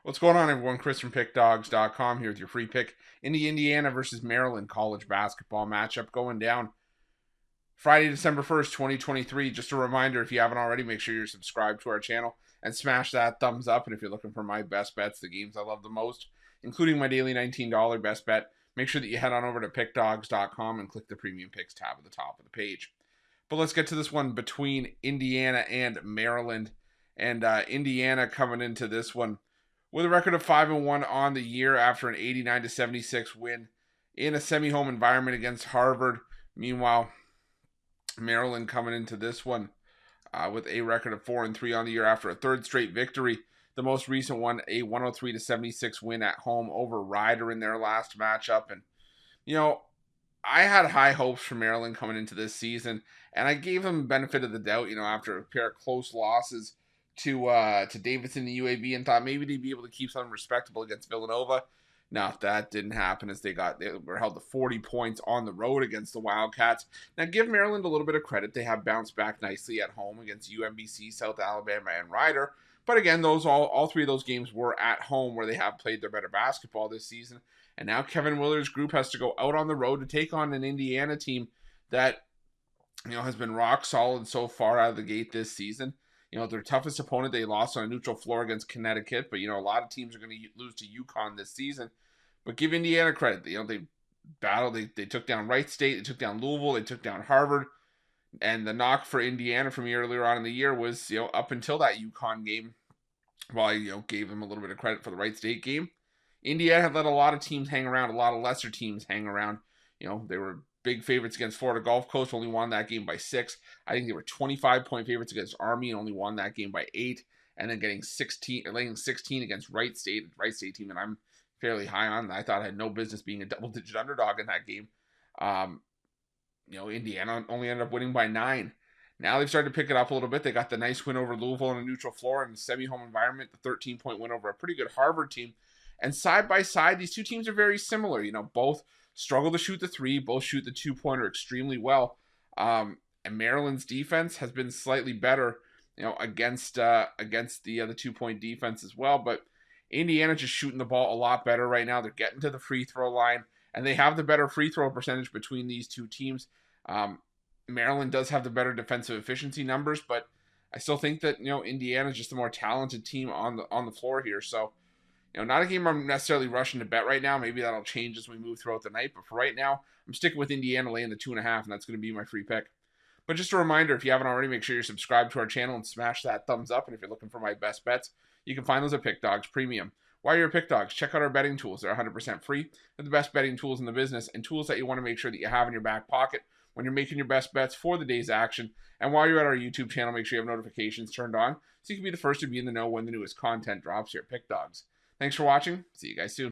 What's going on, everyone? Chris from Pickdawgz.com here with your free pick in the Indiana versus Maryland college basketball matchup going down Friday, December 1st, 2023. Just a reminder, if you haven't already, make sure you're subscribed to our channel and smash that thumbs up. And if you're looking for my best bets, the games I love the most, including my daily $19 best bet, make sure that you head on over to Pickdawgz.com and click the Premium Picks tab at the top of the page. But let's get to this one between Indiana and Maryland. And Indiana coming into this one with a record of 5-1 on the year after an 89-76 win in a semi-home environment against Harvard. Meanwhile, Maryland coming into this one with a record of 4-3 on the year after a third straight victory. The most recent one, a 103-76 win at home over Rider in their last matchup. And, you know, I had high hopes for Maryland coming into this season, and I gave them the benefit of the doubt, after a pair of close losses to Davidson, the UAB, and thought maybe they'd be able to keep something respectable against Villanova. No, that didn't happen as they were held to 40 points on the road against the Wildcats. Now, give Maryland a little bit of credit. They have bounced back nicely at home against UMBC, South Alabama, and Rider. But again, all three of those games were at home where they have played their better basketball this season. And now Kevin Willard's group has to go out on the road to take on an Indiana team that, has been rock solid so far out of the gate this season. Their toughest opponent, they lost on a neutral floor against Connecticut, but, a lot of teams are going to lose to UConn this season. But give Indiana credit. They battled, they took down Wright State, they took down Louisville, they took down Harvard. And the knock for Indiana from earlier on in the year was, up until that UConn game, while I, gave them a little bit of credit for the Wright State game, Indiana had let a lot of teams hang around, a lot of lesser teams hang around. They were big favorites against Florida Gulf Coast, only won that game by 6. I think they were 25-point favorites against Army and only won that game by 8. And then laying 16 against Wright State team that I'm fairly high on. I thought I had no business being a double-digit underdog in that game. Indiana only ended up winning by 9. Now they've started to pick it up a little bit. They got the nice win over Louisville in a neutral floor in a semi-home environment, the 13-point win over a pretty good Harvard team. And side by side, these two teams are very similar. Both struggle to shoot the three, both shoot the two-pointer extremely well. And Maryland's defense has been slightly better, against the other two-point defense as well. But Indiana just shooting the ball a lot better right now. They're getting to the free throw line, and they have the better free throw percentage between these two teams. Maryland does have the better defensive efficiency numbers, but I still think that Indiana is just the more talented team on the floor here. So, not a game I'm necessarily rushing to bet right now. Maybe that'll change as we move throughout the night. But for right now, I'm sticking with Indiana laying the 2.5, and that's going to be my free pick. But just a reminder, if you haven't already, make sure you're subscribed to our channel and smash that thumbs up. And if you're looking for my best bets, you can find those at Pickdawgz Premium. While you're at Pickdawgz, check out our betting tools. They're 100% free. They're the best betting tools in the business and tools that you want to make sure that you have in your back pocket when you're making your best bets for the day's action. And while you're at our YouTube channel, make sure you have notifications turned on so you can be the first to be in the know when the newest content drops here at Pickdawgz. Thanks for watching. See you guys soon.